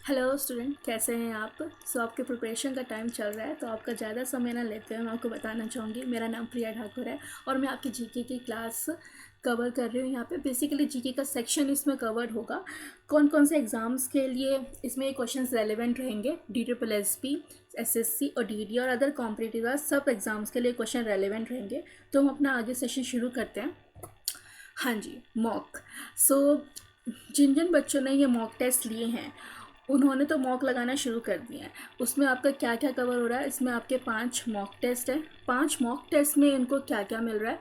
Hello student, कैसे हैं आप? आपके प्रिपरेशन का टाइम चल रहा है, तो आपका ज़्यादा समय ना लेते हुए मैं आपको बताना चाहूँगी। मेरा नाम प्रिया ठाकुर है और मैं आपकी जीके की क्लास कवर कर रही हूँ। यहाँ पे बेसिकली जीके का सेक्शन इसमें कवर होगा। कौन कौन से एग्ज़ाम्स के लिए इसमें क्वेश्चंस रेलेवेंट रहेंगे, DSSP, SSC और DD और अदर कॉम्पिटिटिव सब एग्ज़ाम्स के लिए क्वेश्चन रेलेवेंट रहेंगे। तो हम अपना आगे सेशन शुरू करते हैं। हाँ जी, मॉक। जिन जिन बच्चों ने ये मॉक टेस्ट लिए हैं उन्होंने तो मॉक लगाना शुरू कर दिया है। उसमें आपका क्या क्या कवर हो रहा है? इसमें आपके 5 मॉक टेस्ट हैं। 5 मॉक टेस्ट में इनको क्या क्या मिल रहा है?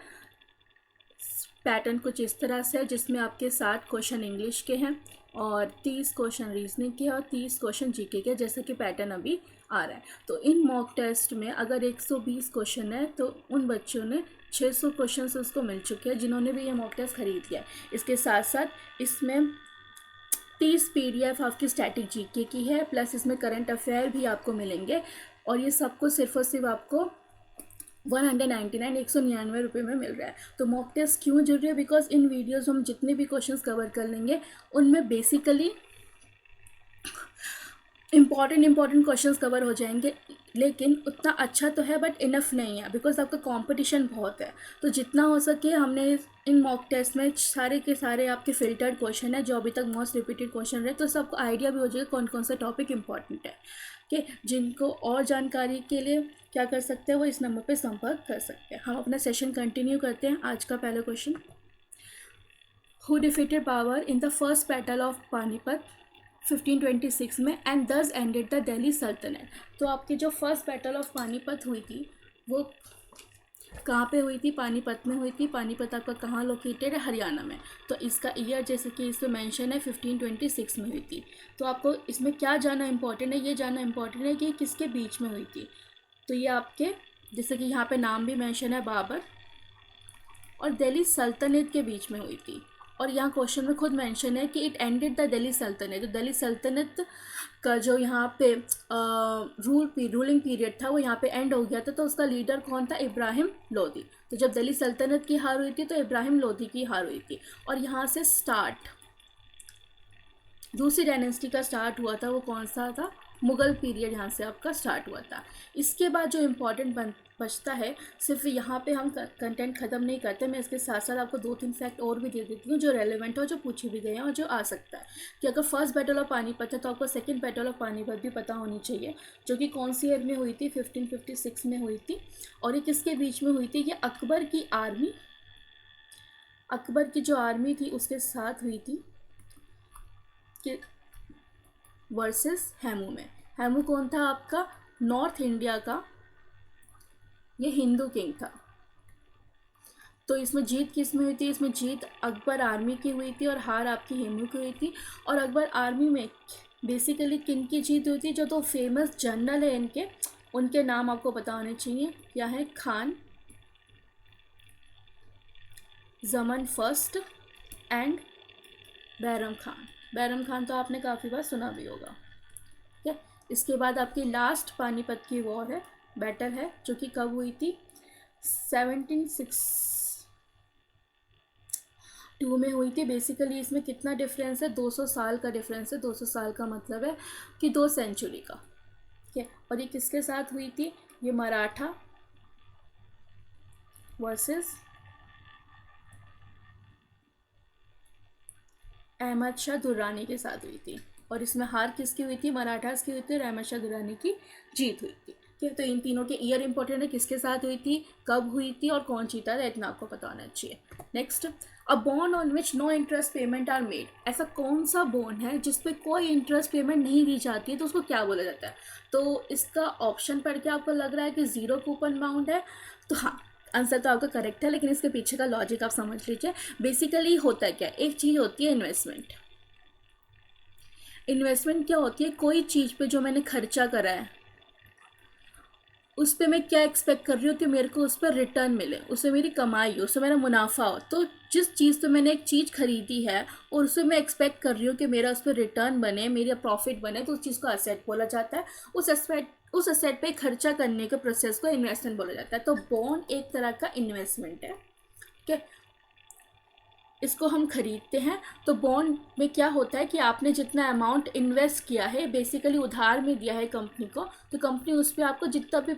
पैटर्न कुछ इस तरह से है, जिसमें आपके 60 क्वेश्चन इंग्लिश के हैं और 30 क्वेश्चन रीजनिंग के और 30 क्वेश्चन जीके के, जैसा कि पैटर्न अभी आ रहा है। तो इन मॉक टेस्ट में अगर 120 क्वेश्चन है तो उन बच्चों ने 600 क्वेश्चन उसको मिल चुके हैं जिन्होंने भी ये मॉक टेस्ट खरीद लिया है। इसके साथ साथ इसमें 30 PDF आपकी स्टैटिक जीके की है, प्लस इसमें करंट अफेयर भी आपको मिलेंगे और ये सबको सिर्फ और सिर्फ आपको 199 रुपये में मिल रहा है। तो मॉक टेस्ट क्यों जरूरी है? बिकॉज इन वीडियोज़ हम जितने भी क्वेश्चंस कवर कर लेंगे उनमें बेसिकली इम्पॉर्टेंट क्वेश्चंस कवर हो जाएंगे, लेकिन उतना अच्छा तो है बट इनफ नहीं है, बिकॉज आपका कंपटीशन बहुत है। तो जितना हो सके हमने इन मॉक टेस्ट में सारे के सारे आपके फिल्टर्ड क्वेश्चन है जो अभी तक मोस्ट रिपीटेड क्वेश्चन रहे, तो सबको आइडिया भी हो जाएगा कौन कौन सा टॉपिक इंपॉर्टेंट है। कि जिनको और जानकारी के लिए क्या कर सकते हैं वो इस नंबर पर संपर्क कर सकते हैं। हम अपना सेशन कंटिन्यू करते हैं। आज का पहला question, who defeated Babur in the first battle of Panipat 1526 में एंड दस एंडेड द दिल्ली सल्तनत। तो आपकी जो फर्स्ट बैटल ऑफ पानीपत हुई थी वो कहाँ पे हुई थी? पानीपत में हुई थी। पानीपत आपका कहाँ लोकेटेड है? हरियाणा में। तो इसका ईयर जैसे कि इसमें मेंशन है 1526 में हुई थी। तो आपको इसमें क्या जानना इंपॉर्टेंट है? ये जानना इंपॉर्टेंट है कि किसके बीच में हुई थी। तो ये आपके जैसे कि यहाँ पे नाम भी मेंशन है, बाबर और दिल्ली सल्तनत के बीच में हुई थी। और यहाँ क्वेश्चन में खुद मेंशन है कि इट एंडेड द दिल्ली सल्तनत। तो दिल्ली सल्तनत का जो यहाँ पे रूलिंग पीरियड था वो यहाँ पे एंड हो गया था। तो उसका लीडर कौन था? इब्राहिम लोदी। तो जब दिल्ली सल्तनत की हार हुई थी तो इब्राहिम लोदी की हार हुई थी। और यहाँ से स्टार्ट दूसरी डायनेस्टी का स्टार्ट हुआ था। वो कौन सा था? मुग़ल पीरियड यहाँ से आपका स्टार्ट हुआ था। इसके बाद जो इम्पोर्टेंट बचता है, सिर्फ यहाँ पे हम कंटेंट ख़त्म नहीं करते। मैं इसके साथ साथ आपको 2-3 फैक्ट और भी दे देती हूँ जो रेलेवेंट हो, जो पूछे भी गए हैं और जो आ सकता है। कि अगर फर्स्ट बैटल ऑफ पानीपत है तो आपको सेकेंड बैटल ऑफ पानीपत भी पता होनी चाहिए, जो कि कौन सी ईयर में हुई थी? 1556 में हुई थी। और ये किसके बीच में हुई थी? ये अकबर की जो आर्मी थी उसके साथ हुई थी कि वर्सेस हेमू में। हेमू कौन था? आपका नॉर्थ इंडिया का ये हिंदू किंग था। तो इसमें जीत किस में हुई थी? इसमें जीत अकबर आर्मी की हुई थी और हार आपकी हेमू की हुई थी। और अकबर आर्मी में बेसिकली किन की जीत हुई थी? जो तो फेमस जनरल है इनके, उनके नाम आपको पता होने चाहिए। क्या है? खान जमन फर्स्ट एंड बैरम खान। बैरम खान तो आपने काफ़ी बार सुना भी होगा। ठीक है। इसके बाद आपकी लास्ट पानीपत की वॉर है, बैटल है, जो कि कब हुई थी? 1762 में हुई थी। बेसिकली इसमें कितना डिफरेंस है? 200 साल का डिफरेंस है। 200 साल का मतलब है कि 2 सेंचुरी का। ठीक है। और ये किसके साथ हुई थी? ये मराठा वर्सेस अहमद शाह दुर्रानी के साथ हुई थी। और इसमें हार किसकी हुई थी? मराठास की हुई थी और अहमद शाह दुर्रानी की जीत हुई थी। ठीक है। तो इन तीनों के ईयर इंपॉर्टेंट है, किसके साथ हुई थी, कब हुई थी और कौन जीता था, इतना आपको पता होना चाहिए। Next, a bond on which no interest payment are made. ऐसा कौन सा बॉन्ड है जिसपे कोई इंटरेस्ट पेमेंट नहीं दी जाती है, तो उसको क्या बोला जाता है? तो इसका ऑप्शन पढ़ के आपको लग रहा है कि ज़ीरो कूपन बाउंड है। तो हाँ, आंसर तो आपका करेक्ट है, लेकिन इसके पीछे का लॉजिक आप समझ लीजिए। बेसिकली होता है क्या? एक चीज़ होती है इन्वेस्टमेंट। इन्वेस्टमेंट क्या होती है? कोई चीज़ पे जो मैंने खर्चा करा है उस पर मैं क्या एक्सपेक्ट कर रही हूँ कि मेरे को उस पर रिटर्न मिले, उससे मेरी कमाई हो, उससे मेरा मुनाफा हो। तो जिस चीज़ पे मैंने एक चीज़ खरीदी है और उससे मैं एक्सपेक्ट कर रही हूँ कि मेरा उस पर रिटर्न बने, मेरा प्रॉफिट बने, तो उस चीज़ को असेट बोला जाता है। उस असेट पे खर्चा करने के प्रोसेस को इन्वेस्टमेंट बोला जाता है। तो बॉन्ड एक तरह का इन्वेस्टमेंट है। ठीक है। इसको हम खरीदते हैं तो बॉन्ड में क्या होता है कि आपने जितना अमाउंट इन्वेस्ट किया है, बेसिकली उधार में दिया है कंपनी को, तो कंपनी उस पर आपको जितना भी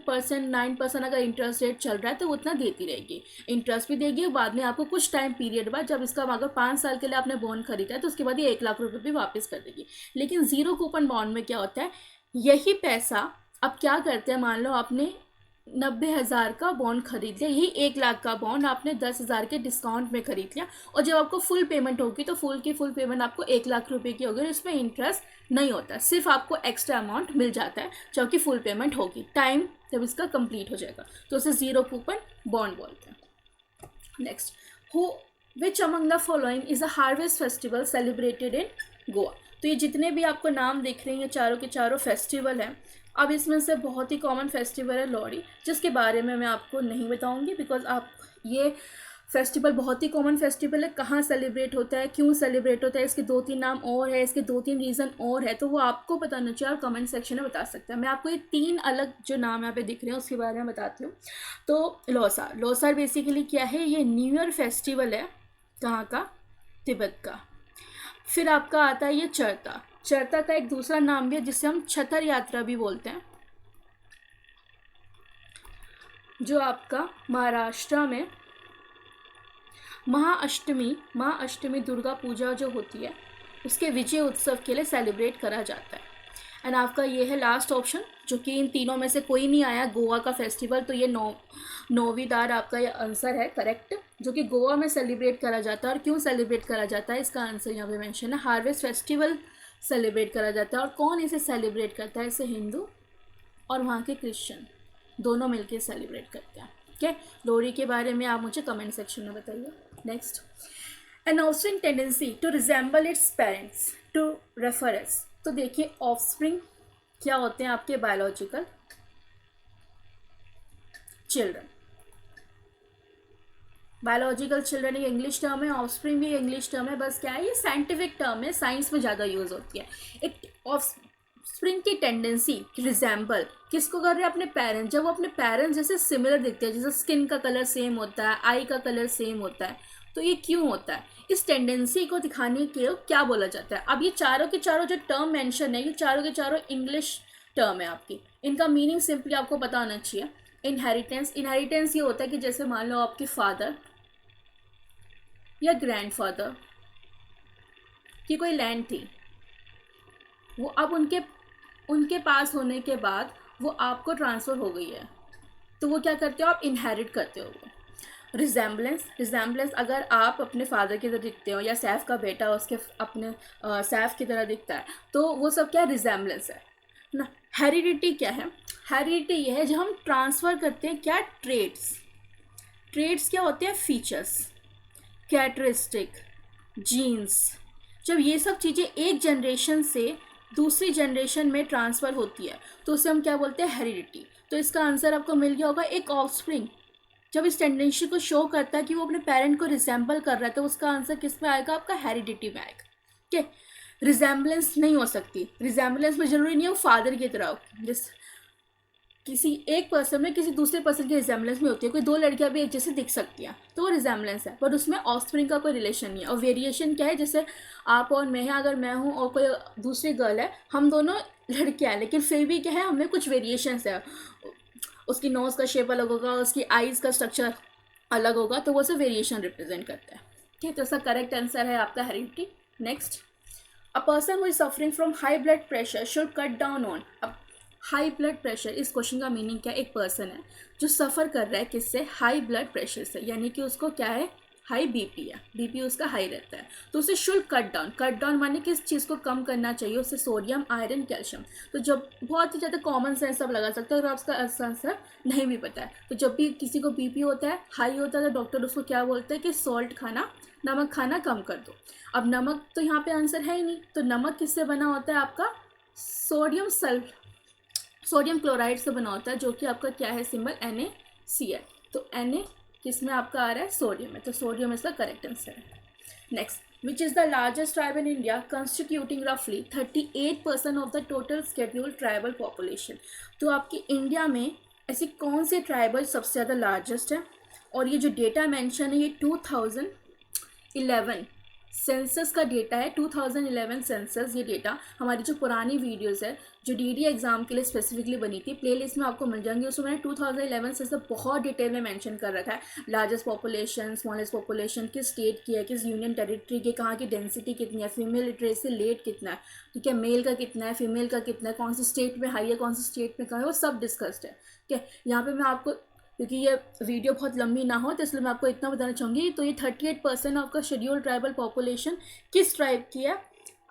9% अगर इंटरेस्ट रेट चल रहा है तो उतना देती रहेगी, इंटरेस्ट भी देगी। और बाद में आपको कुछ टाइम पीरियड बाद, जब इसका अगर 5 साल के लिए आपने बॉन्ड खरीदा है तो उसके बाद ये 1 लाख रुपये भी वापस कर देगी। लेकिन ज़ीरो कूपन बॉन्ड में क्या होता है, यही पैसा अब क्या करते हैं, मान लो आपने 90,000 का बॉन्ड खरीद लिया, यही 1 लाख का बॉन्ड आपने 10,000 के डिस्काउंट में खरीद लिया, और जब आपको फुल पेमेंट होगी तो फुल की फुल पेमेंट आपको 1 लाख रुपए की होगी। इसमें इंटरेस्ट नहीं होता, सिर्फ आपको एक्स्ट्रा अमाउंट मिल जाता है जो कि फुल पेमेंट होगी टाइम जब इसका कंप्लीट हो जाएगा, तो उसे ज़ीरो कूपन बॉन्ड बोलते हैं। Next, which among the following is a harvest festival celebrated in Goa. तो ये जितने भी आपको नाम दिख रहे हैं ये चारों के चारों फेस्टिवल हैं। अब इसमें से बहुत ही कॉमन फेस्टिवल है लोहड़ी, जिसके बारे में मैं आपको नहीं बताऊंगी बिकॉज आप ये फेस्टिवल बहुत ही कॉमन फेस्टिवल है। कहाँ सेलिब्रेट होता है, क्यों सेलिब्रेट होता है, इसके 2-3 नाम और है, इसके 2-3 रीज़न और है, तो वो आपको बताना चाहिए और कमेंट सेक्शन में बता सकते हैं। मैं आपको ये 3 अलग जो नाम यहाँ पे दिख रहे हैं उसके बारे में बताती हूँ। तो लोसार बेसिकली क्या है, ये न्यू ईयर फेस्टिवल है, कहाँ का, तिब्बत का। फिर आपका आता है ये चरता का एक दूसरा नाम भी है जिसे हम छतर यात्रा भी बोलते हैं, जो आपका महाराष्ट्र में महाअष्टमी दुर्गा पूजा जो होती है उसके विजय उत्सव के लिए सेलिब्रेट करा जाता है। एंड आपका ये है लास्ट ऑप्शन, जो कि इन तीनों में से कोई नहीं आया, गोवा का फेस्टिवल। तो ये नौवीदार आपका ये आंसर है करेक्ट, जो कि गोवा में सेलिब्रेट करा जाता है। और क्यों सेलिब्रेट करा जाता है इसका आंसर यहाँ पे मेंशन है, हार्वेस्ट फेस्टिवल सेलिब्रेट करा जाता है। और कौन इसे सेलिब्रेट करता है, इसे हिंदू और वहाँ के क्रिश्चियन दोनों मिलकर सेलिब्रेट करते हैं। ठीक है, लोहड़ी के बारे में आप मुझे कमेंट सेक्शन में बताइए। Next, an offspring tendency to resemble its parents to refer as. तो देखिए ऑफस्प्रिंग क्या होते हैं, आपके बायोलॉजिकल चिल्ड्रन। बायोलॉजिकल चिल्ड्रन एक इंग्लिश टर्म है, ऑफस्प्रिंग भी इंग्लिश टर्म है, बस क्या है ये साइंटिफिक टर्म है, साइंस में ज़्यादा यूज़ होती है। एक ऑफस्प्रिंग की टेंडेंसी रिजेंबल किसको कर रहे हैं, अपने पेरेंट्स। जब वो अपने पेरेंट्स जैसे सिमिलर दिखते हैं, जैसे स्किन का कलर सेम होता है, आई का कलर सेम होता है, तो ये क्यों होता है, इस टेंडेंसी को दिखाने के लिए क्या बोला जाता है। अब ये चारों के चारों जो टर्म मेंशन है, ये चारों के चारों इंग्लिश टर्म है आपकी। इनका मीनिंग सिंपली आपको पता होना चाहिए। इनहेरिटेंस ये होता है कि जैसे मान लो आपके फादर या ग्रैंडफादर की कोई लैंड थी, वो अब उनके पास होने के बाद वो आपको ट्रांसफ़र हो गई है, तो वो क्या करते हो, आप इनहेरिट करते हो। रिजेंबलेंस अगर आप अपने फादर की तरह दिखते हो या सैफ का बेटा उसके अपने सैफ की तरह दिखता है, तो वो सब क्या रिजेंबलेंस है ना। हेरिडिटी क्या है, हेरिडिटी ये है जब हम ट्रांसफ़र करते हैं क्या, ट्रेड्स क्या होते हैं, फीचर्स, कैरेक्टरिस्टिक, जीन्स। जब ये सब चीज़ें एक जनरेशन से दूसरी जनरेशन में ट्रांसफ़र होती है तो उसे हम क्या बोलते हैं, हेरिडिटी। तो इसका आंसर आपको मिल गया होगा, एक ऑफस्प्रिंग जब इस टेंडेंसी को शो करता है कि वो अपने पेरेंट को रिजेंबल कर रहा है, तो उसका आंसर किस में आएगा, आपका हेरिडिटी में आएगा। ठीक है, रिजेंबलेंस नहीं हो सकती, रिजेंबलेंस में ज़रूरी नहीं है वो फादर की तरह हो, जिस किसी एक पर्सन में किसी दूसरे पर्सन की रिजेंबलेंस में होती है। कोई 2 लड़कियां भी एक जैसे दिख सकती हैं तो वो रिजेंबलेंस है, पर उसमें ऑफस्प्रिंग का कोई रिलेशन नहीं है। और वेरिएशन क्या है, जैसे आप और मैं हैं, अगर मैं हूँ और कोई दूसरी गर्ल है, हम दोनों लड़कियाँ हैं, लेकिन फिर भी क्या है, हमें कुछ वेरिएशंस है, उसकी नोज़ का शेप अलग होगा, उसकी आइज़ का स्ट्रक्चर अलग होगा, तो वो सब वेरिएशन रिप्रेजेंट करता है। ठीक है, तो इसका करेक्ट आंसर है आपका heredity. Next, a person who is suffering from high blood pressure should cut down on. अब हाई ब्लड प्रेशर, इस क्वेश्चन का मीनिंग क्या है, एक पर्सन है जो सफ़र कर रहा है किससे, हाई ब्लड प्रेशर से, यानी कि उसको क्या है, हाई बीपी है, बीपी उसका हाई रहता है, तो उसे शुड कट डाउन माने किस चीज़ को कम करना चाहिए, उससे सोडियम, आयरन, कैल्शियम। तो जब बहुत ही ज़्यादा कॉमन सेंस सब लगा सकते हैं, अगर आपका आंसर नहीं भी पता है, तो जब भी किसी को बीपी होता है, हाई होता है, तो डॉक्टर उसको क्या बोलते हैं कि सॉल्ट खाना, नमक खाना कम कर दो। अब नमक तो यहाँ पे आंसर है ही नहीं, तो नमक किससे बना होता है, आपका सोडियम क्लोराइड से बना होता है, जो कि आपका क्या है सिंबल, NaCl। तो Na किस में आपका आ रहा है, सोडियम में, तो सोडियम इसका करेक्ट आंसर है। Next, which is the largest tribe in India constituting रफली 38% of the total scheduled tribal population. तो आपकी इंडिया में ऐसी कौन से ट्राइबल सबसे ज़्यादा लार्जेस्ट है, और ये जो डेटा मेंशन है ये 2011 सेंसस का डेटा है, 2011 सेंसस। ये डेटा हमारी जो पुरानी वीडियोस है जो डीडी एग्जाम के लिए स्पेसिफिकली बनी थी, प्लेलिस्ट में आपको मिल जाएंगी। उसमें मैंने 2011 सेंसस बहुत डिटेल में मेंशन कर रखा है। लार्जेस्ट पॉपुलेशन, स्मॉलेस्ट पॉपुलेशन, किस स्टेट की है, किस यूनियन टेरिटरी की, कहाँ की डेंसिटी कितनी है, फीमेल लिटरेसी रेट कितना है, ठीक है, मेल का कितना है, फीमेल का कितना है, कौन सी स्टेट में हाई है, कौन सी स्टेट में कम है, वो सब डिस्कस्ड है। ठीक है, यहाँ पे मैं आपको, क्योंकि ये वीडियो बहुत लंबी ना हो तो इसलिए मैं आपको इतना बताना चाहूँगी। तो ये 38% आपका शेड्यूल ट्राइबल पॉपुलेशन किस ट्राइब की है,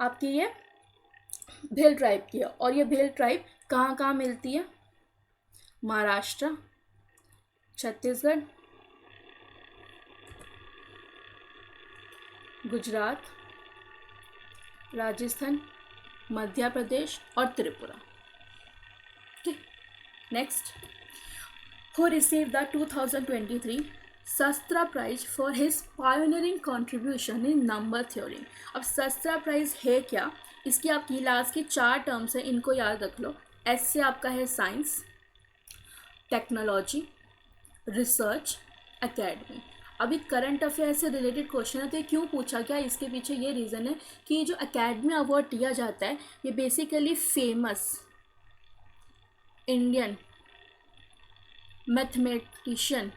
आपकी ये भेल ट्राइब की है। और ये भेल ट्राइब कहाँ कहाँ मिलती है, महाराष्ट्र, छत्तीसगढ़, गुजरात, राजस्थान, मध्य प्रदेश और त्रिपुरा। ठीक, next, who received the 2023 Sastra Prize for his pioneering contribution in number theory। अब सस्त्रा प्राइज है क्या, इसकी आपकी लास्ट की 4 टर्म्स है, इनको याद रख लो। एस से आपका है साइंस, टेक्नोलॉजी, रिसर्च, एकेडमी। अभी करंट अफेयर से रिलेटेड क्वेश्चन है, तो ये क्यों पूछा गया, इसके पीछे ये रीज़न है कि जो एकेडमी अवार्ड दिया जाता है ये बेसिकली फेमस इंडियन मैथमेटिशियन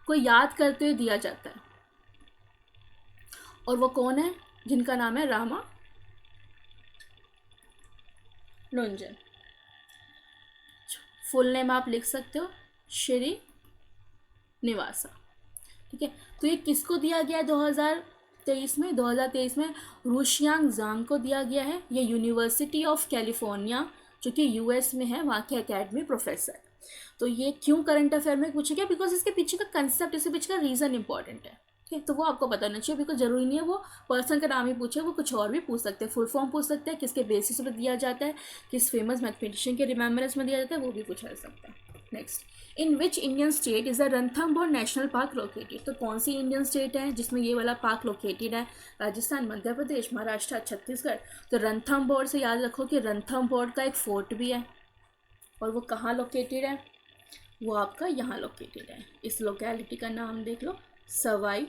को याद करते हुए दिया जाता है। और वो कौन है, जिनका नाम है रामा नुंजन। फुल नेम आप लिख सकते हो, श्री निवासा। ठीक है, तो ये किसको दिया गया है 2023 में? 2023 में रुशियांग जांग को दिया गया है। ये यूनिवर्सिटी ऑफ कैलिफोर्निया जो कि यूएस में है, वहाँ के एकेडमी प्रोफेसर। तो ये क्यों करंट अफेयर में पूछा गया, बिकॉज इसके पीछे का कंसेप्ट, इसके पीछे का रीज़न इंपॉर्टेंट है। ठीक है, तो वो आपको बताना चाहिए, बिकॉज ज़रूरी नहीं है वो पर्सन का नाम ही पूछे, वो कुछ और भी पूछ सकते हैं, फुल फॉर्म पूछ सकते हैं, किसके बेसिस पर दिया जाता है, किस फेमस मैथमेटिशियन के रिमेम्बरेंस में दिया जाता है, वो भी पूछा जा सकता है। Next, in which Indian state is the Ranthambore national park located. तो कौन सी इंडियन स्टेट है जिसमें ये वाला पार्क लोकेटेड है? राजस्थान, मध्य प्रदेश, महाराष्ट्र, छत्तीसगढ़। तो रणथंभौर से याद रखो कि रणथंभौर का एक फोर्ट भी है, और वो कहाँ लोकेटेड है, वो आपका यहाँ लोकेटेड है। इस लोकेलिटी का नाम देख लो, सवाई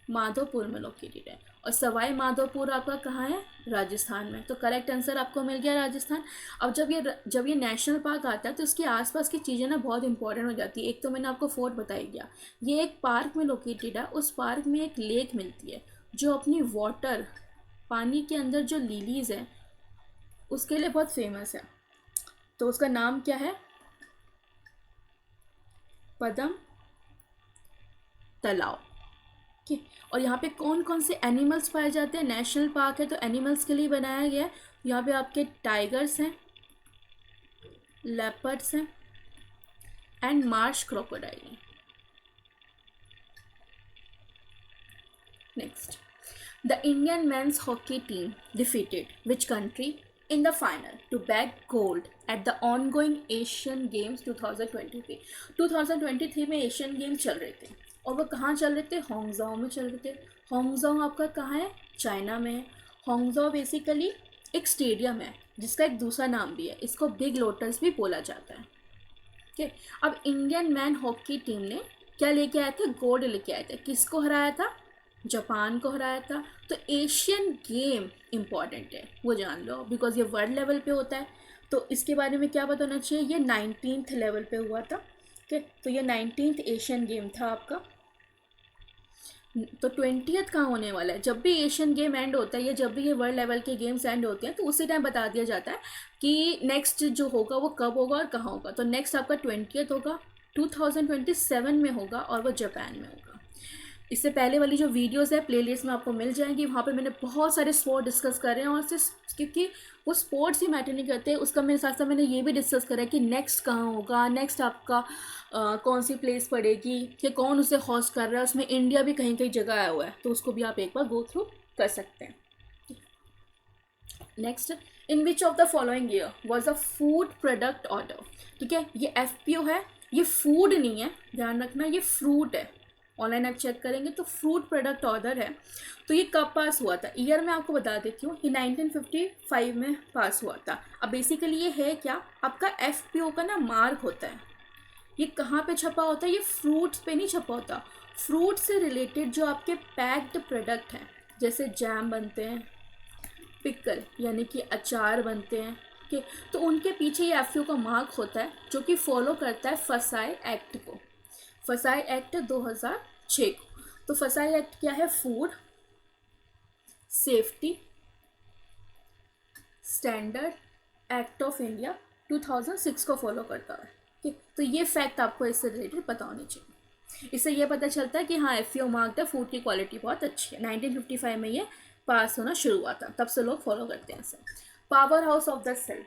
माधोपुर में लोकेटेड है। और सवाई माधोपुर आपका कहाँ है? राजस्थान में। तो करेक्ट आंसर आपको मिल गया राजस्थान। अब जब ये नेशनल पार्क आता है तो इसके आसपास की चीज़ें ना बहुत इंपॉर्टेंट हो जाती है। एक तो मैंने आपको फोर्ट बताई गया, ये एक पार्क में लोकेटेड है। उस पार्क में एक लेक मिलती है जो अपनी वाटर, पानी के अंदर जो लिलीज़ है उसके लिए बहुत फेमस है। तो उसका नाम क्या है? पदम तालाब। ठीक, और यहाँ पे कौन कौन से एनिमल्स पाए जाते हैं? नेशनल पार्क है तो एनिमल्स के लिए बनाया गया है। यहाँ पे आपके टाइगर्स हैं, लेपर्ड्स हैं एंड मार्श क्रोकोडाइल हैं। Next, the Indian men's hockey team defeated which country in the final to bag gold at the ongoing Asian Games 2023। 2023 में एशियन गेम चल रहे थे, और वो कहाँ चल रहे थे? होंगजाओ में चल रहे थे। होंगजाओ आपका कहाँ है? चाइना में है। होंगजाओ बेसिकली एक स्टेडियम है जिसका एक दूसरा नाम भी है, इसको बिग लोटस भी बोला जाता है। ठीक, अब इंडियन मैन हॉकी टीम ने क्या लेके आए थे? गोल्ड लेके आए थे। किसको हराया था? जापान को हराया था। तो एशियन गेम इम्पॉर्टेंट है, वो जान लो, बिकॉज ये वर्ल्ड लेवल पे होता है। तो इसके बारे में क्या बताना चाहिए? ये 19th लेवल पे हुआ था। ठीक, तो ये 19th एशियन गेम था आपका। तो 20th कहाँ होने वाला है? जब भी एशियन गेम एंड होता है या जब भी ये वर्ल्ड लेवल के गेम्स एंड होते हैं तो उसी टाइम बता दिया जाता है कि नेक्स्ट जो होगा वो कब होगा और कहाँ होगा। तो नेक्स्ट आपका 20th होगा, 2027 में होगा, और वो जापान में होगा। इससे पहले वाली जो वीडियोस है प्लेलिस्ट में आपको मिल जाएंगी, वहाँ पे मैंने बहुत सारे स्पोर्ट डिस्कस कर रहे हैं। और सिर्फ क्योंकि वो स्पोर्ट्स ही मैटर नहीं करते, उसका मेरे साथ साथ मैंने ये भी डिस्कस करा है कि नेक्स्ट कहाँ होगा, नेक्स्ट आपका कौन सी प्लेस पड़ेगी, कि कौन उसे होस्ट कर रहा है, उसमें इंडिया भी कहीं कहीं जगह आया हुआ है, तो उसको भी आप एक बार गो थ्रू कर सकते हैं। Next, in which of the following year was a food product order. ठीक है, ये FPO है, ये फूड नहीं है, ध्यान रखना, ये फ्रूट है। ऑनलाइन आप चेक करेंगे तो फ्रूट प्रोडक्ट ऑर्डर है। तो ये कब पास हुआ था? ईयर मैं आपको बता देती हूँ, ये 1955 में पास हुआ था। अब बेसिकली ये है क्या, आपका FPO का ना मार्क होता है, ये कहाँ पे छपा होता है? ये फ्रूट्स पे नहीं छपा होता, फ्रूट से रिलेटेड जो आपके पैक्ड प्रोडक्ट हैं, जैसे जैम बनते हैं, पिकल यानी कि अचार बनते हैं, ओके, तो उनके पीछे ये एफ का मार्क होता है जो कि फॉलो करता है फसाई एक्ट को, फसाई एक्ट 2006 को। तो फसाई एक्ट क्या है? Food safety standard act of India 2006 को फॉलो करता है, ठीक। तो ये फैक्ट आपको इससे रिलेटेड पता होनी चाहिए। इससे ये पता चलता है कि हाँ FAO मार्क्ड है, फूड की क्वालिटी बहुत अच्छी है। 1955 में ये पास होना शुरू हुआ था, तब से लोग फॉलो करते हैं इसे। Powerhouse of the cell,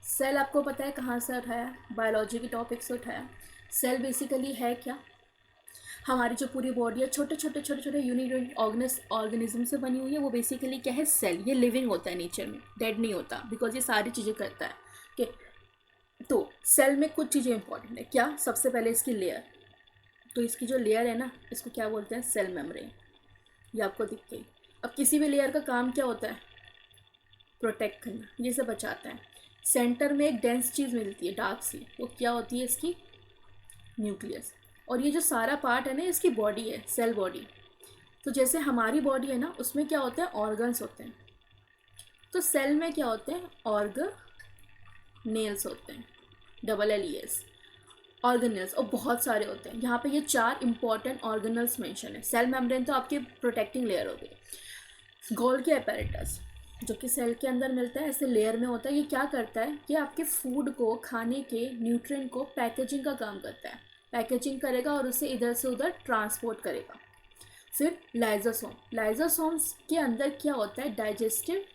cell आपको पता है कहाँ से उठाया? बायोलॉजी के टॉपिक से उठाया। सेल बेसिकली है क्या? हमारी जो पूरी बॉडी है छोटे छोटे यूनिट ऑर्गेनिज्म से बनी हुई है। वो बेसिकली क्या है? सेल। ये लिविंग होता है नेचर में, डेड नहीं होता, बिकॉज ये सारी चीज़ें करता है, ठीक। तो सेल में कुछ चीज़ें इंपॉर्टेंट है क्या? सबसे पहले इसकी लेयर, तो इसकी जो लेयर है ना, इसको क्या बोलते हैं? Cell membrane. ये आपको दिख गई। अब किसी भी लेयर का काम क्या होता है? प्रोटेक्ट करना, ये से बचाता है। सेंटर में एक डेंस चीज़ मिलती है डार्क सी, वो क्या होती है? इसकी न्यूक्लियस। और ये जो सारा पार्ट है ना, इसकी बॉडी है, सेल बॉडी। तो जैसे हमारी बॉडी है ना, उसमें क्या होते हैं? ऑर्गन्स होते हैं। तो सेल में क्या होते हैं? ऑर्गनेल्स होते हैं, LLES, ऑर्गेनल्स, और बहुत सारे होते हैं। यहाँ पे ये 4 इंपॉर्टेंट ऑर्गेनल्स मेंशन है। सेल मेम्ब्रेन तो आपकी प्रोटेक्टिंग लेयर हो गई। गोल्गी apparatus जो कि सेल के अंदर मिलता है, ऐसे लेयर में होता है। ये क्या करता है? कि आपके फूड को, खाने के न्यूट्रिएंट को पैकेजिंग का काम करता है। पैकेजिंग करेगा और उसे इधर से उधर ट्रांसपोर्ट करेगा। फिर लाइजोसोम, लाइजोसोम्स के अंदर क्या होता है? डाइजेस्टिव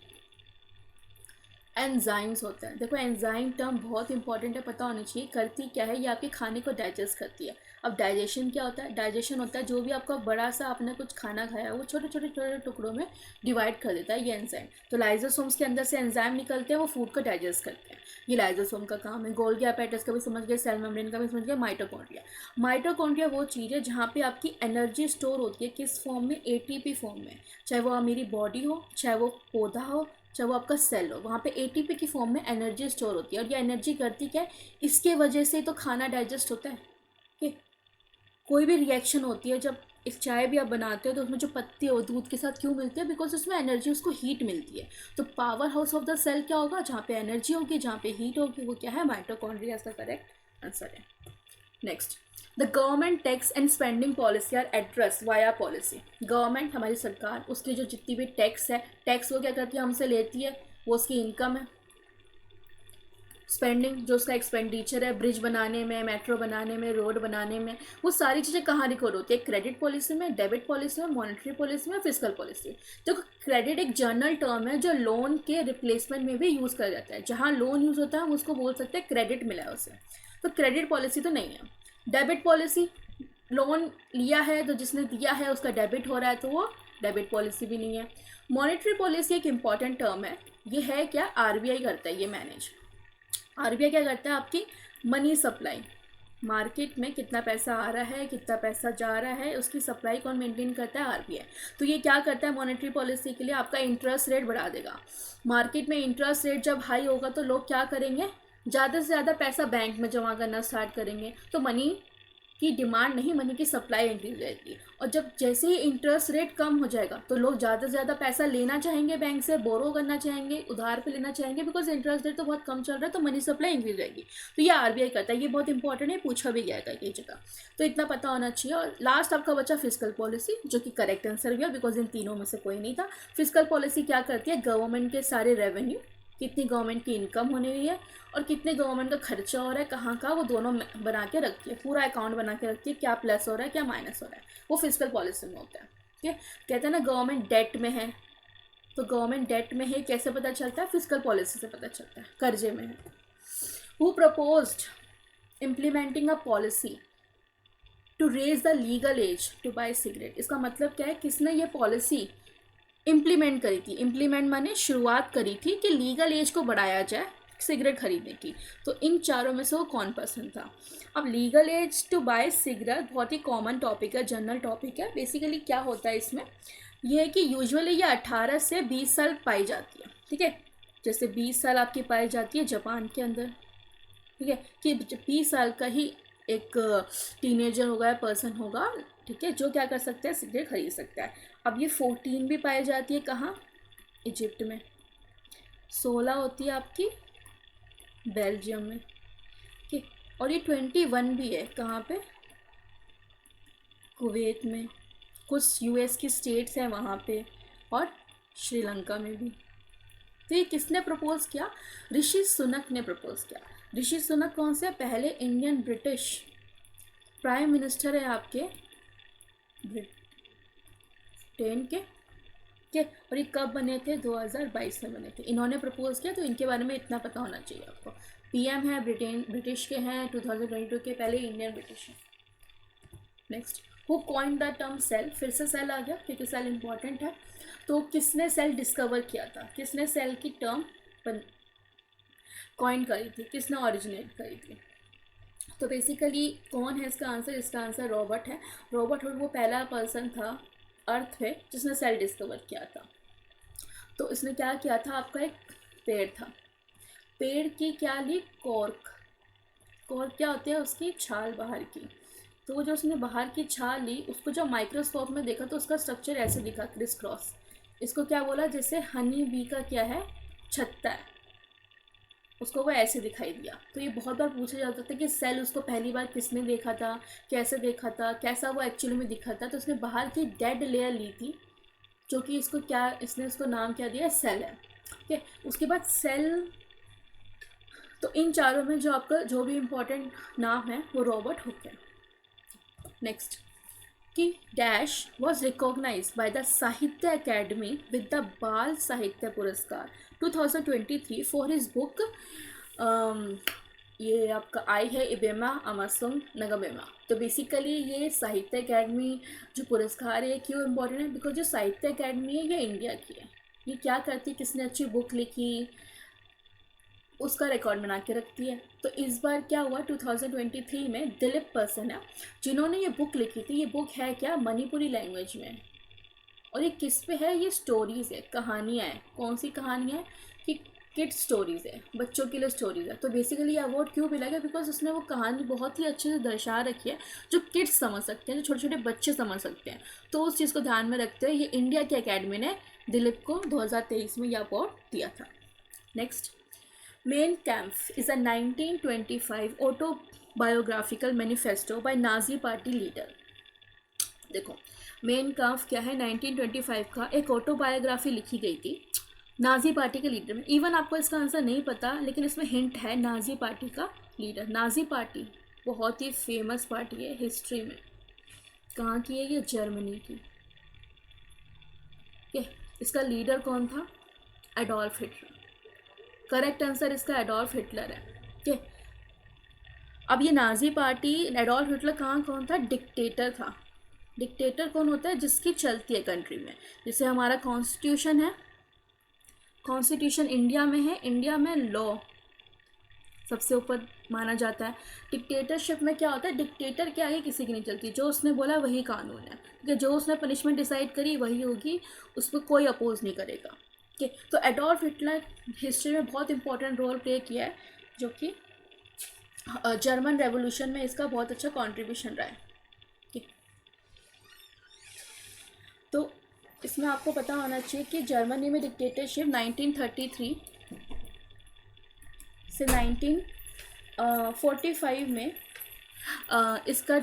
एंजाइम्स होते हैं। देखो एंजाइम टर्म बहुत इंपॉर्टेंट है, पता होनी चाहिए। करती क्या है? ये आपके खाने को डाइजेस्ट करती है। अब डाइजेशन क्या होता है? डाइजेशन होता है जो भी आपका बड़ा सा आपने कुछ खाना खाया है वो छोटे छोटे टुकड़ों में डिवाइड कर देता है ये एंजाइम। तो लाइजोसोम्स के अंदर से एंजाइम निकलते हैं, वो फूड को डाइजेस्ट करते हैं। ये लाइजोसोम का काम है। गोल्गी apparatus का भी समझ गए, सेल मेम्ब्रेन का भी समझ गए। माइटोकॉन्ड्रिया, माइटोकॉन्ड्रिया वो चीज़ है जहाँ पे आपकी एनर्जी स्टोर होती है। किस फॉर्म में? ATP फॉर्म में। चाहे वो मेरी बॉडी हो, चाहे वो पौधा हो, चाहे वो आपका सेल हो, वहाँ पे ATP की फॉर्म में एनर्जी स्टोर होती है। और ये एनर्जी करती क्या है? इसके वजह से तो खाना डाइजेस्ट होता है, ठीक। कोई भी रिएक्शन होती है, जब एक चाय भी आप बनाते हो तो उसमें जो पत्ती हो दूध के साथ क्यों मिलती है? बिकॉज उसमें एनर्जी, उसको हीट मिलती है। तो powerhouse of the cell क्या होगा? जहाँ पे एनर्जी होगी, जहाँ पे हीट होगी, वो क्या है? माइटोकॉन्ड्रिया इसका करेक्ट आंसर है। Next, the government tax and spending policy are address via policy. Government हमारी सरकार, उसकी जो जितनी भी टैक्स है, टैक्स वो क्या करती है? हमसे लेती है, वो उसकी इनकम है। स्पेंडिंग जो उसका एक्सपेंडिचर है, ब्रिज बनाने में, मेट्रो बनाने में, रोड बनाने में, वो सारी चीज़ें कहाँ रिकॉर्ड होती है? क्रेडिट पॉलिसी में, डेबिट पॉलिसी में, मॉनेटरी पॉलिसी में, फिजिकल पॉलिसी। तो क्रेडिट एक जर्नल टर्म है जो लोन के रिप्लेसमेंट में भी यूज़ करा जाता है। जहाँ लोन यूज़ होता है हम उसको बोल सकते हैं क्रेडिट मिला है उसे। तो क्रेडिट पॉलिसी तो नहीं है। डेबिट पॉलिसी, लोन लिया है तो जिसने दिया है उसका डेबिट हो रहा है, तो वो डेबिट पॉलिसी भी नहीं है। मॉनेटरी पॉलिसी एक इम्पॉर्टेंट टर्म है। ये है क्या? RBI करता है ये मैनेज। RBI क्या करता है? आपकी मनी सप्लाई, मार्केट में कितना पैसा आ रहा है, कितना पैसा जा रहा है, उसकी सप्लाई कौन मेंटेन करता है? RBI। तो ये क्या करता है? मॉनेटरी पॉलिसी के लिए आपका इंटरेस्ट रेट बढ़ा देगा। मार्केट में इंटरेस्ट रेट जब हाई होगा तो लोग क्या करेंगे? ज़्यादा से ज़्यादा पैसा बैंक में जमा करना स्टार्ट करेंगे। तो मनी की डिमांड नहीं, मनी की सप्लाई इंक्रीज रहेगी। और जब जैसे ही इंटरेस्ट रेट कम हो जाएगा तो लोग ज़्यादा से ज़्यादा पैसा लेना चाहेंगे, बैंक से बोरो करना चाहेंगे, उधार पे लेना चाहेंगे, बिकॉज इंटरेस्ट रेट तो बहुत कम चल रहा है, तो मनी सप्लाई इंक्रीज रहेगी। तो ये RBI करता है। ये बहुत इंपॉर्टेंट है, पूछा भी गया है कई जगह, तो इतना पता होना चाहिए। और लास्ट आपका बचा फिजिकल पॉलिसी, जो कि करेक्ट आंसर भी है, बिकॉज इन तीनों में से कोई नहीं था। फिजिकल पॉलिसी क्या करती है? गवर्नमेंट के सारे रेवेन्यू, कितनी गवर्नमेंट की इनकम होने हुई है और कितने गवर्नमेंट का खर्चा हो रहा है, कहाँ का, वो दोनों बना के रखती है। पूरा अकाउंट बना के रखती है, क्या प्लस हो रहा है, क्या माइनस हो रहा है, वो फिजिकल पॉलिसी में होता है, ठीक है। कहते हैं ना गवर्नमेंट डेट में है, तो गवर्नमेंट डेट में है कैसे पता चलता है? फिजिकल पॉलिसी से पता चलता है। कर्जे में है। Who proposed implementing a policy to raise the legal age to buy cigarette. इसका मतलब क्या है? किसने ये पॉलिसी इम्प्लीमेंट करी थी? इम्प्लीमेंट माने शुरुआत करी थी कि लीगल एज को बढ़ाया जाए सिगरेट खरीदने की। तो इन चारों में से वो कौन पर्सन था? अब legal age to buy cigarette बहुत ही कॉमन टॉपिक है, जनरल टॉपिक है। बेसिकली क्या होता है इसमें? यह है कि यूजुअली ये 18 से 20 साल पाई जाती है, ठीक है। जैसे 20 साल आपकी पाई जाती है जापान के अंदर, ठीक है, कि 20 साल का ही एक टीनेजर होगा या पर्सन होगा, ठीक है, जो क्या कर सकते हैं, सिगरेट खरीद सकता है। अब ये 14 भी पाई जाती है कहाँ, इजिप्ट में। 16 होती है आपकी बेल्जियम में, ठीक। और ये 21 भी है कहाँ पे, कुवैत में, कुछ यूएस की स्टेट्स हैं वहाँ पे, और श्रीलंका में भी। तो ये किसने प्रपोज किया, ऋषि सुनक ने प्रपोज किया। ऋषि सुनक कौन से, पहले इंडियन ब्रिटिश प्राइम मिनिस्टर है आपके ब्रिटेन के और ये कब बने थे, 2022 में बने थे। इन्होंने प्रपोज किया, तो इनके बारे में इतना पता होना चाहिए आपको। पीएम है ब्रिटिश के हैं, 2022 के, पहले इंडियन ब्रिटिश है। Next, who coined the term cell, फिर से सेल आ गया क्योंकि सेल इंपॉर्टेंट है। तो किसने सेल डिस्कवर किया था, किसने सेल की टर्म कॉइन करी थी, किसने ओरिजिनेट करी थी। तो बेसिकली कौन है इसका आंसर, इसका आंसर रॉबर्ट है। रॉबर्ट हुड वो पहला पर्सन था अर्थ पे जिसने सेल डिस्कवर किया था। तो इसने क्या किया था, आपका एक पेड़ था, पेड़ की क्या ली, कॉर्क क्या होती है, उसकी छाल बाहर की। तो वो जो उसने बाहर की छाल ली, उसको जब माइक्रोस्कोप में देखा तो उसका स्ट्रक्चर ऐसे दिखा, क्रिस क्रॉस। इसको क्या बोला, जैसे हनी बी का क्या है, छत्ता है, उसको वो ऐसे दिखाई दिया। तो ये बहुत बार पूछा जाता था कि सेल उसको पहली बार किसने देखा था, कैसे देखा था, कैसा वो एक्चुअली में दिखा था। तो उसने बाहर की डेड लेयर ली थी, जो कि इसको क्या, इसने उसको नाम क्या दिया, सेल है, ठीक है। उसके बाद सेल, तो इन चारों में जो आपका जो भी इम्पोर्टेंट नाम है वो रॉबर्ट हुक है। नेक्स्ट, कि dash was recognise by the Sahitya Akademi with the Bal Sahitya पुरस्कार 2023 फॉर हिज बुक, ये आपका आई है इबेमा अमासुंग नगमेमा। तो बेसिकली ये साहित्य अकेडमी जो पुरस्कार है क्यों इम्पोर्टेंट है, बिकॉज जो साहित्य अकेडमी है ये इंडिया की है। ये क्या करती है, किसने अच्छी बुक लिखी उसका रिकॉर्ड बना के रखती है। तो इस बार क्या हुआ, 2023 में दिलीप पर्सन है जिन्होंने ये बुक लिखी थी। ये बुक है क्या, मणिपुरी लैंग्वेज में, और ये किस पे है, ये स्टोरीज़ है, कहानियाँ हैं। कौन सी कहानियाँ हैं, कि किड स्टोरीज़ है, बच्चों के लिए स्टोरीज़ है। तो बेसिकली ये अवार्ड क्यों मिला गया, बिकॉज उसने वो कहानी बहुत ही अच्छे से दर्शा रखी है जो किड्स समझ सकते हैं, जो छोटे छोटे बच्चे समझ सकते हैं। तो उस चीज़ को ध्यान में रखते हुए ये इंडिया की अकेडमी ने दिलीप को 2023 में यह अवार्ड दिया था। Next, Mein Kampf is a 1925 autobiographical manifesto by Nazi party leader। देखो, मेन काम्फ क्या है, 1925 का एक ऑटोबायोग्राफी लिखी गई थी नाजी पार्टी के लीडर में। इवन आपको इसका आंसर नहीं पता, लेकिन इसमें हिंट है, नाजी पार्टी का लीडर। नाजी पार्टी बहुत ही फेमस पार्टी है हिस्ट्री में। कहाँ की है ये, जर्मनी की। इसका लीडर कौन था, एडोल्फ हिटलर। करेक्ट आंसर इसका एडोल्फ हिटलर है, ठीक है। अब ये नाजी पार्टी, एडोल्फ हिटलर कहाँ कौन था, डिक्टेटर था। डिक्टेटर कौन होता है, जिसकी चलती है कंट्री में। जैसे हमारा कॉन्स्टिट्यूशन है, कॉन्स्टिट्यूशन इंडिया में है, इंडिया में लॉ सबसे ऊपर माना जाता है। डिक्टेटरशिप में क्या होता है, डिक्टेटर के आगे किसी की नहीं चलती, जो उसने बोला वही कानून है, ठीक है। जो उसने पनिशमेंट डिसाइड करी वही होगी, उस पर कोई अपोज नहीं करेगा, ठीक है। तो एडोल्फ हिटलर हिस्ट्री में बहुत इंपॉर्टेंट रोल प्ले किया है, जो कि जर्मन रेवोल्यूशन में इसका बहुत अच्छा कंट्रीब्यूशन रहा है, ठीक। तो इसमें आपको पता होना चाहिए कि जर्मनी में डिक्टेटरशिप 1933 से 1945 में इसका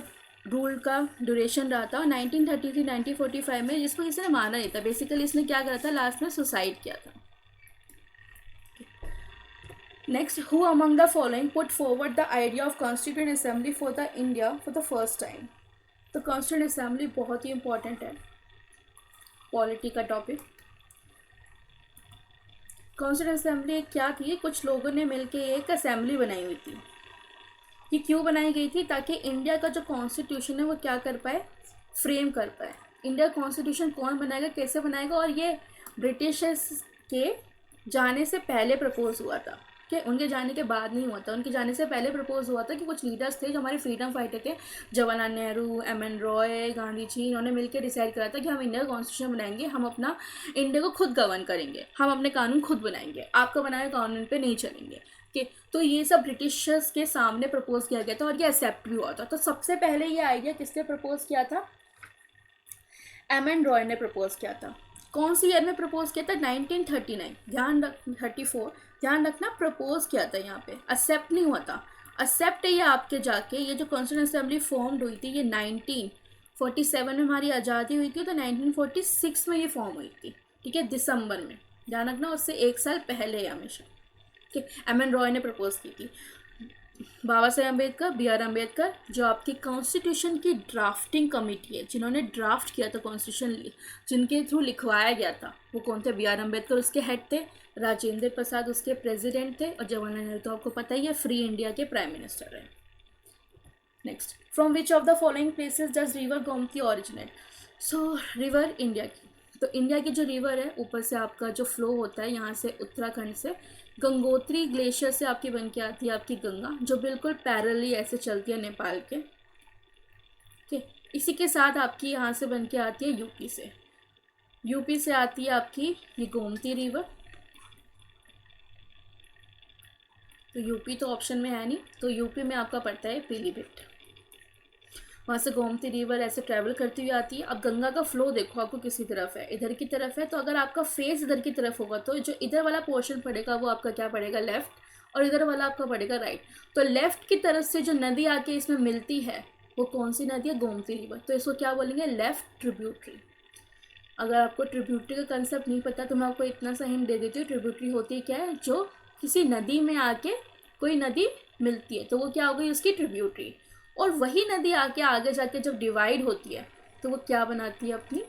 रूल का ड्यूरेशन रहा था। और 1933-1945 में जिसको किसी ने माना नहीं था, बेसिकली इसने क्या करा था, लास्ट में सुसाइड किया था। Next, who among the following put forward the idea of constituent assembly for the India for the first time. तो कॉन्स्टिट्यूएंट असेंबली बहुत ही इंपॉर्टेंट है, पॉलिटी का टॉपिक। कॉन्स्टिट्यूएंट असेंबली क्या थी, कुछ लोगों ने मिलकर एक असेंबली बनाई हुई थी। ये क्यों बनाई गई थी, ताकि इंडिया का जो कॉन्स्टिट्यूशन है वो क्या कर पाए, फ्रेम कर पाए। इंडिया कॉन्स्टिट्यूशन कौन बनाएगा, कैसे बनाएगा, और ये ब्रिटिशर्स के जाने से पहले प्रपोज हुआ था, कि उनके जाने के बाद नहीं हुआ था। उनके जाने से पहले प्रपोज हुआ था कि कुछ लीडर्स थे जो हमारे फ्रीडम फाइटर थे, जवाहरलाल नेहरू, एम.एन. रॉय, गांधी जी, इन्होंने मिलकर डिसाइड करा था कि हम इंडिया का कॉन्स्टिट्यूशन बनाएंगे, हम अपना इंडिया को खुद गवर्न करेंगे, हम अपने कानून खुद बनाएंगे, आपका बनाए कानून पे नहीं चलेंगे। कि तो ये सब ब्रिटिशर्स के सामने प्रपोज किया गया था और ये एक्सेप्ट भी हुआ था। तो सबसे पहले ये आइडिया किसने प्रपोज किया था? एम.एन. रॉय ने प्रपोज किया था। कौन सी ईयर में प्रपोज किया था? 1939। ध्यान रख 34, ध्यान रखना, प्रपोज किया था यहाँ पे, एक्सेप्ट नहीं हुआ था। एक्सेप्ट ये आपके जाके ये जो कॉन्स्टिट्यूंट असेंबली फॉर्म्ड हुई थी ये 1947 में हमारी आज़ादी हुई थी, तो 1946 में ये फॉर्म हुई थी, ठीक है, दिसंबर में। ध्यान रखना, उससे 1 साल पहले हमेशा, ठीक है। एम.एन. रॉय ने प्रपोज की थी। बाबा साहेब अम्बेडकर, B.R. अम्बेडकर, जो आपकी कॉन्स्टिट्यूशन की ड्राफ्टिंग कमेटी है, जिन्होंने ड्राफ्ट किया था कॉन्स्टिट्यूशन, जिनके थ्रू लिखवाया गया था, वो कौन थे? B.R. अम्बेडकर उसके हेड थे, राजेंद्र प्रसाद उसके प्रेसिडेंट थे, और जवाहरलाल नेहरू तो आपको पता ही है फ्री इंडिया के प्राइम मिनिस्टर हैं। Next, from which of the following places does river Gomti originate? So river India की, तो इंडिया की जो रिवर है ऊपर से आपका जो फ्लो होता है यहाँ से उत्तराखंड से गंगोत्री ग्लेशियर से आपकी बन के आती है आपकी गंगा, जो बिल्कुल पैरेलली ऐसे चलती है नेपाल के, ठीक। इसी के साथ आपकी यहाँ से बन के आती है यूपी से, यूपी से आती है आपकी ये गोमती रिवर, तो यूपी तो ऑप्शन में है नहीं, तो यूपी में आपका पड़ता है पीलीभीत। वहाँ से गोमती रिवर ऐसे ट्रैवल करती हुई आती है। अब गंगा का फ्लो देखो आपको किसी तरफ है, इधर की तरफ है, तो अगर आपका फेस इधर की तरफ होगा तो जो इधर वाला पोर्शन पड़ेगा वो आपका क्या पड़ेगा? लेफ्ट, और इधर वाला आपका पड़ेगा राइट। तो लेफ्ट की तरफ से जो नदी आके इसमें मिलती है वो कौन सी नदी है? गोमती रिवर, तो इसको क्या बोलेंगे? Left tributary. अगर आपको ट्रिब्यूटरी का कंसेप्ट नहीं पता तो मैं आपको इतना सा हिंट दे देती हूँ। ट्रिब्यूटरी होती क्या है? जो किसी नदी में आके कोई नदी मिलती है तो वो क्या हो गई? उसकी ट्रिब्यूटरी। और वही नदी आके आगे जाके जब डिवाइड होती है तो वो क्या बनाती है? अपनी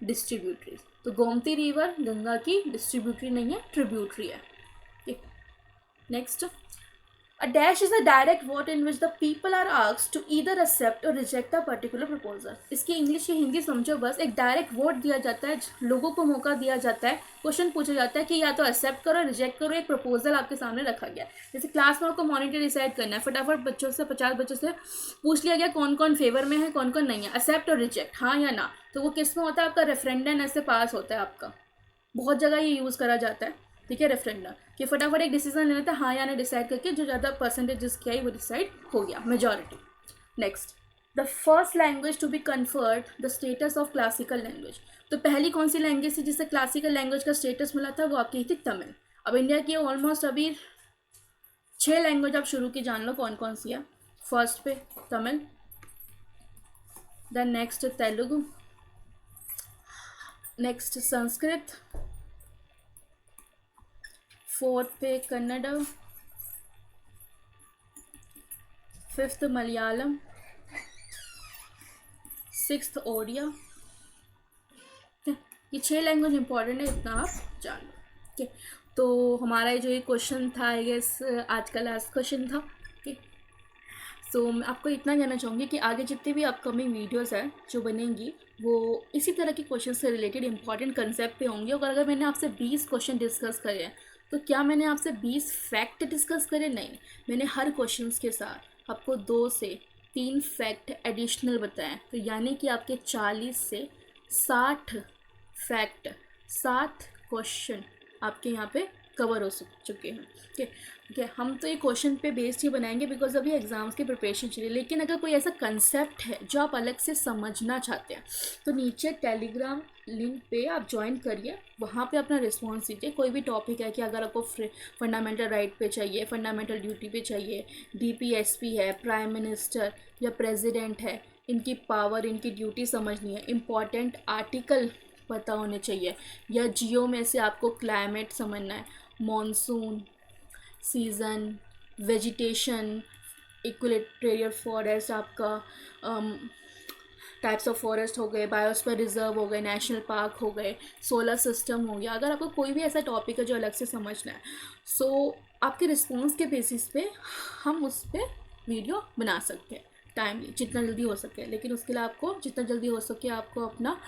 डिस्ट्रीब्यूटरी। तो गोमती रिवर गंगा की डिस्ट्रीब्यूटरी नहीं है, ट्रिब्यूटरी है, ठीक। Next, a dash is a direct vote in which the people are asked to either accept or reject a particular proposal. इसकी इंग्लिश या हिंदी समझो बस, एक डायरेक्ट वोट दिया जाता है, लोगों को मौका दिया जाता है, क्वेश्चन पूछा जाता है कि या तो एक्सेप्ट करो, रिजेक्ट करो, एक प्रपोजल आपके सामने रखा गया। जैसे क्लास में आपको मॉनिटर डिसाइड करना है, फटाफट बच्चों से 50 बच्चों से पूछ लिया गया कौन कौन फेवर में है, कौन कौन नहीं है, एक्सेप्ट और रिजेक्ट, हाँ या ना। तो वो किस में होता है? आपका रेफरेंडम ऐसे पास होता है आपका, बहुत जगह ये यूज़ करा जाता है, ठीक है, रेफरेंडम, कि फटाफट एक डिसीजन लेना था, हाँ या ना डिसाइड करके जो ज़्यादा परसेंटेज जिसकी आई वो डिसाइड हो गया, majority. Next, the first language to be conferred the status of classical language. तो पहली कौन सी लैंग्वेज थी जिससे क्लासिकल लैंग्वेज का स्टेटस मिला था? वो आपकी थी तमिल। अब इंडिया की ऑलमोस्ट अभी 6 लैंग्वेज आप शुरू की, जान लो कौन कौन सी है। फर्स्ट पे Tamil, then next Telugu, next Sanskrit, fourth पे कन्नड़ा, फिफ्थ मलयालम, सिक्स्थ ओडिया। ये 6 लैंग्वेज इंपॉर्टेंट है, इतना आप जान लो, ठीक। तो हमारा जो ये क्वेश्चन था, आई गेस आज का लास्ट क्वेश्चन था, ठीक। सो मैं आपको इतना कहना चाहूँगी कि आगे जितनी भी अपकमिंग वीडियोस हैं जो बनेंगी वो इसी तरह के क्वेश्चन से रिलेटेड इंपॉर्टेंट कंसेप्ट पे होंगे। और अगर मैंने आपसे 20 क्वेश्चन डिस्कस करे हैं तो क्या मैंने आपसे 20 फैक्ट डिस्कस करे? नहीं, मैंने हर क्वेश्चन के साथ आपको 2 से 3 फैक्ट एडिशनल बताएं, तो यानी कि आपके 40 से 60 फैक्ट, 7 क्वेश्चन आपके यहाँ पे कवर हो चुके हैं, ठीक है। हम तो ये क्वेश्चन पे बेस्ड ही बनाएंगे बिकॉज अभी एग्ज़ाम्स की प्रिपरेशन चलिए। लेकिन अगर कोई ऐसा कंसेप्ट है जो आप अलग से समझना चाहते हैं तो नीचे टेलीग्राम लिंक पे आप ज्वाइन करिए, वहाँ पे अपना रिस्पॉन्स दीजिए। कोई भी टॉपिक है कि अगर आपको फंडामेंटल राइट पे चाहिए, फंडामेंटल ड्यूटी पे चाहिए, DPSP है, प्राइम मिनिस्टर या प्रेसिडेंट है, इनकी पावर, इनकी ड्यूटी समझनी है, इम्पॉर्टेंट आर्टिकल पता होने चाहिए, या जियो में से आपको क्लाइमेट समझना है, monsoon season, vegetation, equilibrium forest, आपका टाइप्स ऑफ फॉरेस्ट हो गए, बायोस्फीयर रिजर्व हो गए, नेशनल पार्क हो गए, सोलर सिस्टम हो गया। अगर आपको कोई भी ऐसा टॉपिक है जो अलग से समझना है, सो आपके रिस्पॉन्स के बेसिस पे हम उस पर वीडियो बना सकते हैं टाइमली, जितना जल्दी हो सके। लेकिन उसके लिए आपको जितना जल्दी हो सके आपको अपना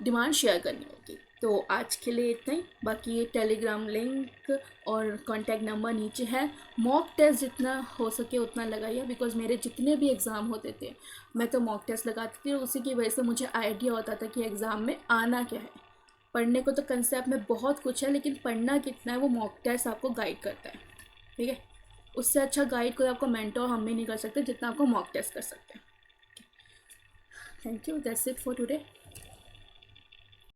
डिमांड शेयर करनी होगी। तो आज के लिए इतना ही। बाकी ये टेलीग्राम लिंक और कॉन्टैक्ट नंबर नीचे है। मॉक टेस्ट जितना हो सके उतना लगाइए, बिकॉज मेरे जितने भी एग्ज़ाम होते थे मैं तो मॉक टेस्ट लगाती थी, और उसी की वजह से मुझे आइडिया होता था कि एग्ज़ाम में आना क्या है। पढ़ने को तो कंसेप्ट में बहुत कुछ है, लेकिन पढ़ना कितना है वो मॉक टेस्ट आपको गाइड करता है, ठीक है। उससे अच्छा गाइड कोई आपको मेंटोर हम भी नहीं कर सकते जितना आपको मॉक टेस्ट कर सकते हैं। Thank you, that's it for today.